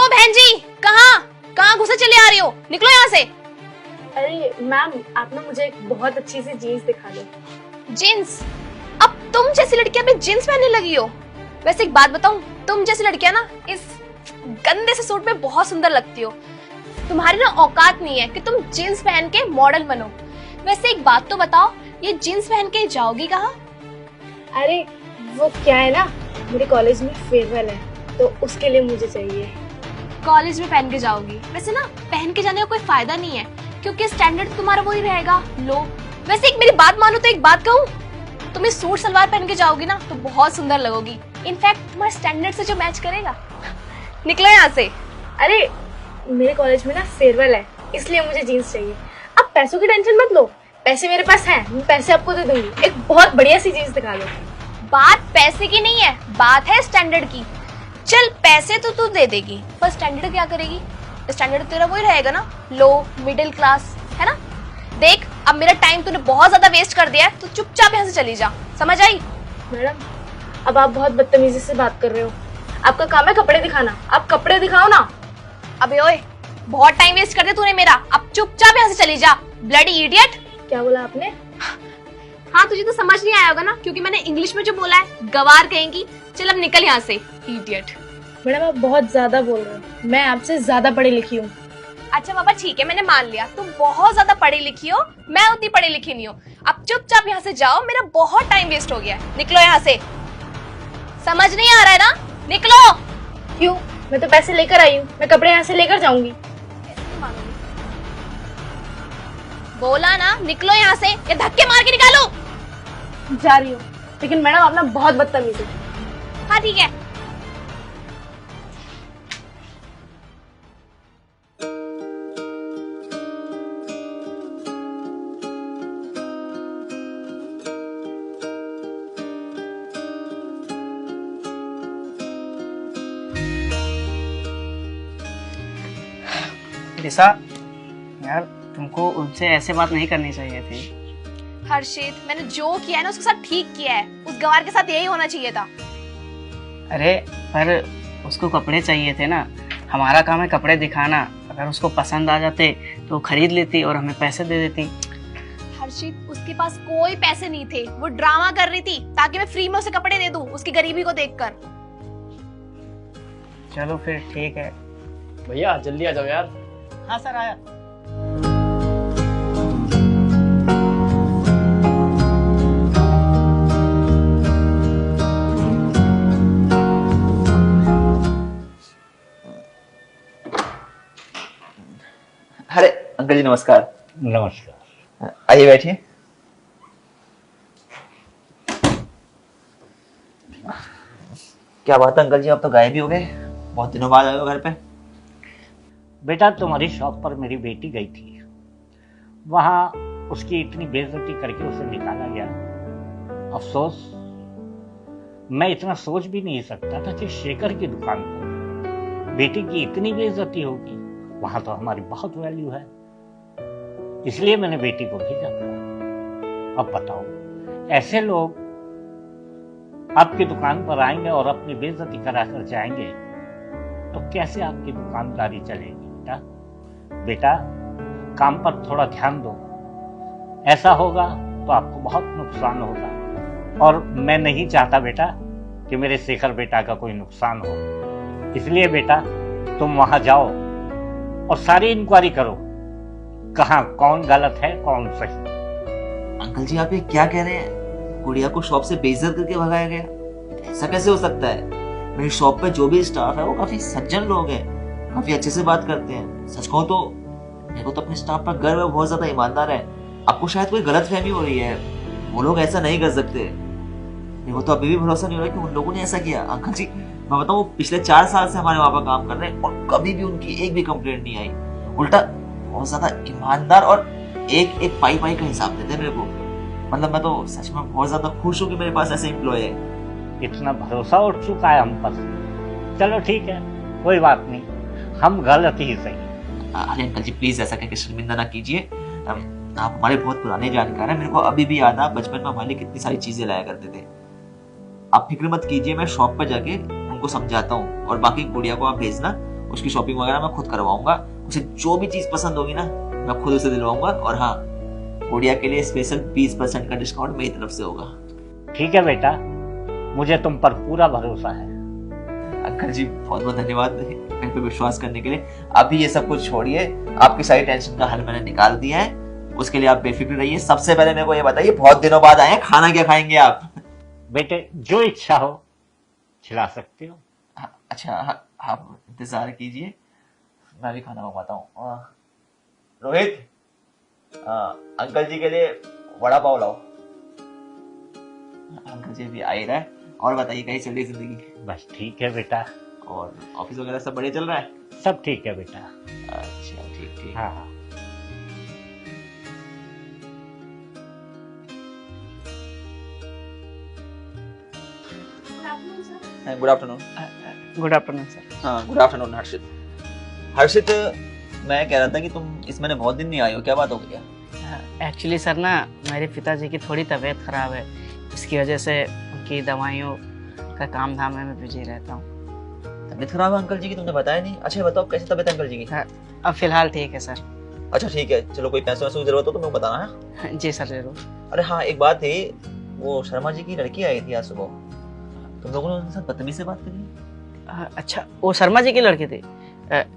बहन जी, कहाँ कहाँ घुसे चले आ रही हो? निकलो यहाँ से। अरे मैम, आप ना मुझे एक बहुत अच्छी सी जीन्स दिखा दो। जींस? अब तुम जैसी लड़कियां भी जींस पहनने लगी हो? वैसे एक बात बताऊं, तुम जैसी लड़कियां ना इस गंदे से सूट में बहुत सुंदर लगती हो। तुम्हारी ना औकात नहीं है कि तुम जींस पहन के मॉडल बनो। वैसे एक बात तो बताओ, ये जींस पहन के जाओगी कहाँ? अरे वो क्या है ना, मेरे कॉलेज में फेयरवेल है तो उसके लिए मुझे चाहिए। कॉलेज में पहन के जाओगी? वैसे ना पहन के जाने का कोई फायदा नहीं है, क्योंकि स्टैंडर्ड तुम्हारा वही रहेगा, लो। वैसे एक मेरी बात मानो तो एक बात कहूँ, तुम इस सूट सलवार पहन के जाओगी ना तो बहुत सुंदर लगोगी। इनफैक्ट तुम्हारे स्टैंडर्ड से जो मैच करेगा। निकलो यहाँ से। अरे मेरे कॉलेज में ना फेयरवेल है, इसलिए मुझे जीन्स चाहिए। आप पैसों की टेंशन मत लो, पैसे मेरे पास हैं, मैं पैसे आपको दे दूंगी। एक बहुत बढ़िया सी जीन्स दिखा दो। बात पैसे की नहीं है, बात है स्टैंडर्ड की। चल पैसे तो तू दे देगी, पर स्टैंडर्ड क्या करेगी? स्टैंडर्ड तेरा वही रहेगा ना, लो मिडिल क्लास, है ना? देख, अब मेरा टाइम तूने बहुत ज्यादा वेस्ट कर दिया है, तो चुपचाप यहाँ से चली जा, समझ आई? मैडम, अब आप बहुत बदतमीजी से बात कर रहे हो। आपका काम है कपड़े दिखाना, आप कपड़े दिखाओ ना। अबे ओए, बहुत टाइम वेस्ट कर दिया तूने मेरा, अब चुपचाप यहाँ से चली जा, ब्लडी इडियट। क्या बोला आपने? हाँ, तुझे तो समझ नहीं आया होगा ना, क्योंकि मैंने इंग्लिश में जो बोला है, गवार कहेंगी। चल अब निकल यहाँ से, इडियट। मैडम आप बहुत ज्यादा बोल रहे हो, मैं आपसे ज्यादा पढ़ी लिखी हूँ। अच्छा बाबा ठीक है, मैंने मान लिया तुम बहुत ज्यादा पढ़ी लिखी हो, मैं उतनी पढ़ी लिखी नहीं हूँ। अब चुपचाप यहाँ से जाओ, मेरा बहुत टाइम वेस्ट हो गया है। निकलो यहाँ से। समझ नहीं आ रहा है ना? निकलो। क्यों? मैं तो पैसे लेकर आई हूँ, मैं कपड़े यहाँ से लेकर जाऊंगी। बोला ना, निकलो यहाँ से, या धक्के मार के निकालो। जा रही हूँ, लेकिन मैडम आप ना बहुत बदतमीज हो। हाँ ठीक है। निशा, यार तुमको उनसे ऐसे बात नहीं करनी चाहिए थी। हर्षित, मैंने जो किया है ना उसके साथ ठीक किया है, उस गवार के साथ यही होना चाहिए था। अरे पर उसको कपड़े चाहिए थे ना, हमारा काम है कपड़े दिखाना। अगर उसको पसंद आ जाते तो खरीद लेती और हमें पैसे दे देती। हर्षित, उसके पास कोई पैसे नहीं थे, वो ड्रामा कर रही थी ताकि मैं फ्री में उसे कपड़े दे दूं, उसकी गरीबी को देखकर। चलो फिर ठीक है। भैया जल्दी आ जाओ यार। हाँ सर, आया। अरे अंकल जी नमस्कार। नमस्कार। आइए बैठिए। क्या बात है अंकल जी, आप तो गायब ही हो गए, बहुत दिनों बाद आए हो घर पे। बेटा तुम्हारी शॉप पर मेरी बेटी गई थी, वहां उसकी इतनी बेइज्जती करके उसे निकाला गया। अफसोस, मैं इतना सोच भी नहीं सकता था कि शेखर की दुकान पर बेटी की इतनी बेइज्जती होगी। वहां तो हमारी बहुत वैल्यू है, इसलिए मैंने बेटी को भेजा था। अब बताओ, ऐसे लोग आपकी दुकान पर आएंगे और अपनी बेइज्जती करा कर जाएंगे तो कैसे आपकी दुकानदारी चलेगी? बेटा बेटा काम पर थोड़ा ध्यान दो, ऐसा होगा तो आपको बहुत नुकसान होगा। और मैं नहीं चाहता बेटा कि मेरे शेखर बेटा का कोई नुकसान हो, इसलिए बेटा तुम वहां जाओ और सारी इंक्वायरी करो, कहाँ कौन गलत है कौन सही। अंकल जी आप ये क्या कह रहे हैं? गुड़िया को शॉप से बेइज्जत करके भगाया गया? ऐसा कैसे हो सकता है? मेरी शॉप पे जो भी स्टाफ है वो काफी सज्जन लोग हैं, काफी अच्छे से बात करते हैं। सच कहूं तो मेरे को तो अपने स्टाफ पर गर्व है, बहुत ज्यादा ईमानदार है। आपको शायद कोई गलतफहमी हो रही है, वो लोग ऐसा नहीं कर सकते। मेरे को तो अभी भी भरोसा नहीं हो रहा कि उन लोगों ने ऐसा किया। अंकल जी मैं बताऊं, वो पिछले 4 साल से हमारे वहां पर काम कर रहे हैं और कभी भी उनकी एक भी कंप्लेंट नहीं आई। उल्टा बहुत ज्यादा ईमानदार और एक एक पाई पाई का हिसाब देते हैं मेरे को। मतलब मैं तो सच में बहुत ज्यादा खुश हूँ कि मेरे पास ऐसे एम्प्लॉय है। इतना भरोसा उठ चुका है हम पर। चलो ठीक है, कोई बात नहीं, हम गलत ही सही। अरे अंकल जी प्लीज ऐसा कहकर शर्मिंदा ना कीजिए, आप हमारे बहुत पुराने जानकार हैं। मेरे को अभी भी याद है बचपन में हमारे लिए कितनी सारी चीजें लाया करते थे। आप फिक्र मत कीजिए, मैं शॉप पर जाके उनको समझाता हूँ और बाकी गुड़िया को आप भेजना, उसकी शॉपिंग वगैरह मैं खुद करवाऊंगा। उसे जो भी चीज पसंद होगी ना मैं खुद उसे दिलवाऊंगा। और हाँ, गुड़िया के लिए स्पेशल 20% का डिस्काउंट मेरी तरफ से होगा। ठीक है बेटा, मुझे तुम पर पूरा भरोसा है। अंकल जी बहुत बहुत धन्यवाद मेरे पे विश्वास करने के लिए। अभी ये सब कुछ छोड़िए, आपकी सारी टेंशन का हल मैंने निकाल दिया है, उसके लिए आप बेफिक्र रहिए। सबसे पहले मेरे को ये बताइए, बहुत दिनों बाद आए हैं, खाना क्या खाएंगे आप? बेटे जो इच्छा हो खिला सकते हो। अच्छा आप इंतजार कीजिए, मैं भी खाना मंगवाता हूँ। रोहित, अंकल जी के लिए वड़ा पाव लाओ। अंकल जी भी आ ही रहा है। और बताइए कैसी चल रही जिंदगी? बस ठीक है बेटा। और ऑफिस वगैरह सब बढ़िया चल रहा है? सब ठीक है बेटा। अच्छा ठीक ठीक। हाँ हाँ। Good afternoon. Good afternoon sir. हाँ गुड आफ्टरनून हर्षित। हर्षित, मैं कह रहा था कि तुम इस महीने बहुत दिन नहीं आई हो, क्या बात हो गई? एक्चुअली सर ना, मेरे पिताजी की थोड़ी तबीयत ख़राब है, इसकी वजह से उनकी दवाइयों का काम धाम में मैं बिजी रहता हूँ। तबीयत खराब है अंकल जी की, तुमने बताया नहीं। अच्छा बताओ कैसी तबीयत है अंकल जी की? अब फिलहाल ठीक है सर। अच्छा ठीक है, चलो कोई पैसे वैसे की जरूरत हो तो मेरे को बताना है। जी सर जरूर। अरे हाँ एक बात थी, वो शर्मा जी की लड़की आई थी आज सुबह, तुम लोगों ने उनके साथ बदतमीजी से बात करी? अच्छा, वो शर्मा जी की लड़की थी?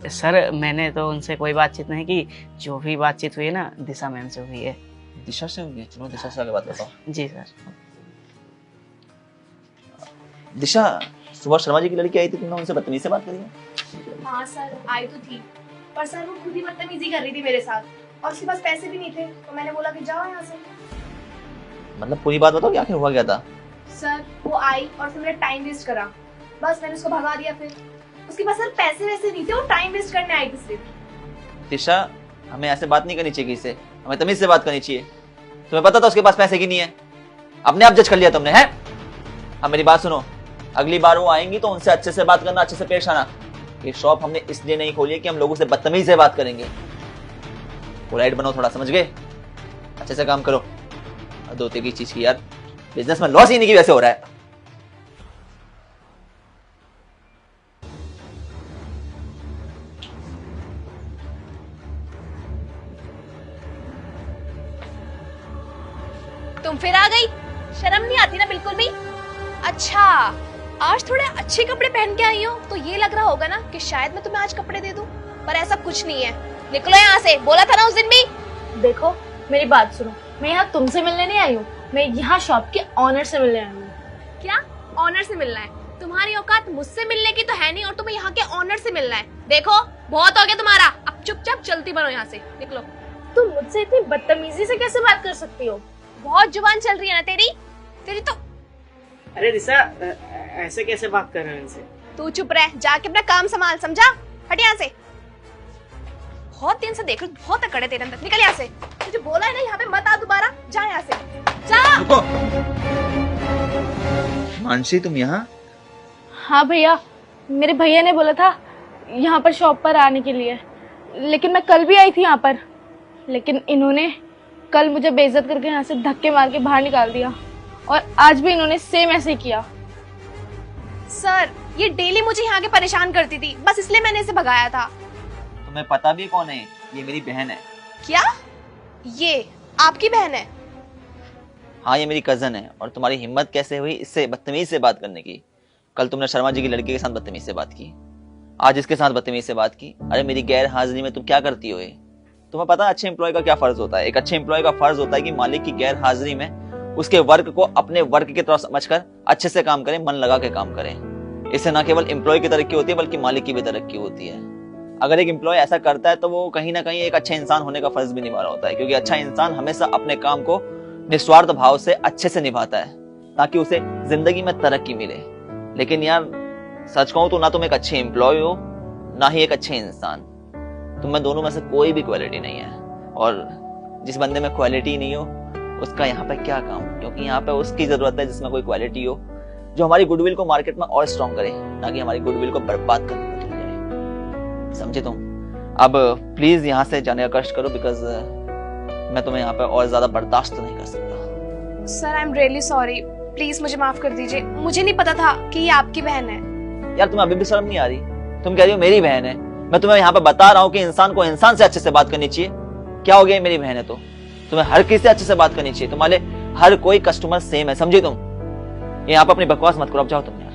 सर मैंने तो उनसे कोई बातचीत नहीं की, जो भी बातचीत हुई है ना दिशा मैम से हुई है। दिशा से हुई है? चलो दिशा से आगे बात करता हूँ। जी सर। दिशा, सुबह शर्मा जी की लड़की आई थी, तुमने उनसे बदतमीजी से बात करी है? हाँ सर, आई तो थी, पर सर वो खुद ही बदतमीजी कर रही थी मेरे साथ और उसके पास पैसे भी नहीं थे, तो मैंने बोला कि जाओ यहाँ से। मतलब पूरी बात बताओ कि आखिर हुआ क्या था? सर वो आई और उसने मेरा टाइम वेस्ट करा, बस मैंने उसको भगा दिया। फिर उसके पास सर पैसे वैसे नहीं थे, वो टाइम वेस्ट करने आई थी सिर्फ। दिशा, हमें ऐसे बात नहीं करनी चाहिए किसी से, हमें तमीज से बात करनी चाहिए। तुम्हें पता था उसके पास पैसे की नहीं है, अपने आप जज कर लिया तुमने, है? अब मेरी बात सुनो, अगली बार वो आएंगी तो उनसे अच्छे से बात करना, अच्छे से पेश आना। ये शॉप हमने इसलिए नहीं खोली है कि हम लोगों से बदतमीज से बात करेंगे। पोलाइट बनो थोड़ा, समझ गए? अच्छे से काम करो। दोते की चीज की यार, बिजनेस में लॉस ही नहीं की वैसे हो रहा है। तुम फिर आ गई? शर्म नहीं आती ना बिल्कुल भी? अच्छा, आज थोड़े अच्छे कपड़े पहन के आई हो तो ये लग रहा होगा ना कि शायद मैं तुम्हें आज कपड़े दे दूं, पर ऐसा कुछ नहीं है। निकलो यहाँ से, बोला था ना उस दिन भी। देखो मेरी बात सुनो, मैं यहाँ तुमसे मिलने नहीं आई हूँ, मैं यहाँ शॉप के ऑनर से मिलने आई हूँ। क्या ऑनर से मिलना है? तुम्हारी औकात मुझसे मिलने की तो है नहीं और तुम्हें यहाँ के ऑनर से मिलना है। देखो बहुत हो गया तुम्हारा, अब चुपचाप चलती बनो यहाँ से, निकलो। तुम मुझसे इतनी बदतमीजी से कैसे बात कर सकती हो? बहुत जुबान चल रही है ना तेरी तो। अरे दिशा, ऐसे कैसे बात कर रहे हो इनसे? तू चुप रह, जाके अपना काम संभाल, समझा? हट यहाँ से। बहुत दिन से देख रही हूँ, बहुत अकड़ तेरे अंदर, निकल यहाँ से। तुझे बोला है ना यहाँ पे मत आ दोबारा, जा यहाँ से, जा। रुको। मानसी तुम यहाँ? हाँ भैया, मेरे भैया ने बोला था यहाँ पर शॉप पर आने के लिए, लेकिन मैं कल भी आई थी यहाँ पर, लेकिन इन्होंने कल मुझे बेइज्जत करके यहाँ से धक्के मार के बाहर निकाल दिया और आज भी इन्होंने सेम ऐसे ही किया। सर ये डेली मुझे यहाँ के परेशान करती थी, बस इसलिए मैंने इसे भगाया था। तुम्हें पता भी कौन है? ये मेरी बहन है। क्या ये आपकी बहन है? हाँ ये मेरी कजन है। और तुम्हारी हिम्मत कैसे हुई इससे बदतमीज से बात करने की? कल तुमने शर्मा जी की लड़की के साथ बदतमीज से बात की, आज इसके साथ बदतमीज से बात की। अरे मेरी गैर हाजिरी में तुम क्या करती हो? तुम्हें पता है अच्छे एम्प्लॉय का क्या फर्ज होता है? एक अच्छे एम्प्लॉय का फर्ज होता है कि मालिक की गैर हाजिरी में उसके वर्क को अपने वर्क की तरह समझकर अच्छे से काम करें, मन लगा के काम करें। इससे न केवल एम्प्लॉय की तरक्की होती है बल्कि मालिक की भी तरक्की होती है। अगर एक एम्प्लॉय ऐसा करता है तो वो कहीं ना कहीं एक अच्छा इंसान होने का फर्ज भी निभा रहा होता है, क्योंकि अच्छा इंसान हमेशा अपने काम को निस्वार्थ भाव से अच्छे से निभाता है ताकि उसे जिंदगी में तरक्की मिले। लेकिन यार सच कहूं तो ना तुम एक अच्छे एम्प्लॉय हो ना ही एक अच्छे इंसान। तुम में दोनों में से कोई भी क्वालिटी नहीं है, और जिस बंदे में क्वालिटी नहीं हो उसका यहाँ पे क्या काम? क्योंकि यहाँ पे उसकी जरूरत है जिसमें कोई क्वालिटी हो, जो हमारी गुडविल को मार्केट में और स्ट्रॉन्ग करे, ना कि हमारी गुडविल को बर्बाद करने में चले जाए। समझे तुम? अब प्लीज यहाँ से जाने का कष्ट करो, बिकॉज मैं तुम्हें यहाँ पे और ज्यादा बर्दाश्त नहीं कर सकता। Sir I am really sorry, please मुझे माफ कर दीजिए, मुझे नहीं पता था कि ये आपकी बहन है। यार तुम्हें अभी भी शर्म नहीं आ रही? तुम कह रही हो मेरी बहन है, मैं तुम्हें यहाँ पे बता रहा हूँ कि इंसान को इंसान से अच्छे से बात करनी चाहिए। क्या हो गया मेरी बहन है तो तुम्हें हर किसी से अच्छे से बात करनी चाहिए। तुम्हारे हर कोई कस्टमर सेम है, समझे तुम? यहाँ पे अपनी बकवास मत करो, अब जाओ तुम यार।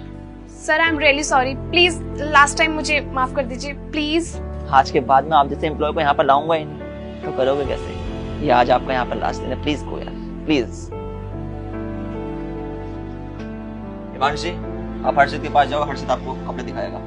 Sir I am really sorry, please last time मुझे माफ कर दीजिए प्लीज। आज के बाद में आप जैसे एम्प्लॉय को यहाँ पर लाऊंगा ही नहीं, तो करोगे कैसे? ये आज आपका यहाँ पर लास्ट दिन है, प्लीज गो यार, प्लीज। हिमांशु जी, आप हर्षित के पास जाओ, हर्षित आपको कपड़े दिखाएगा।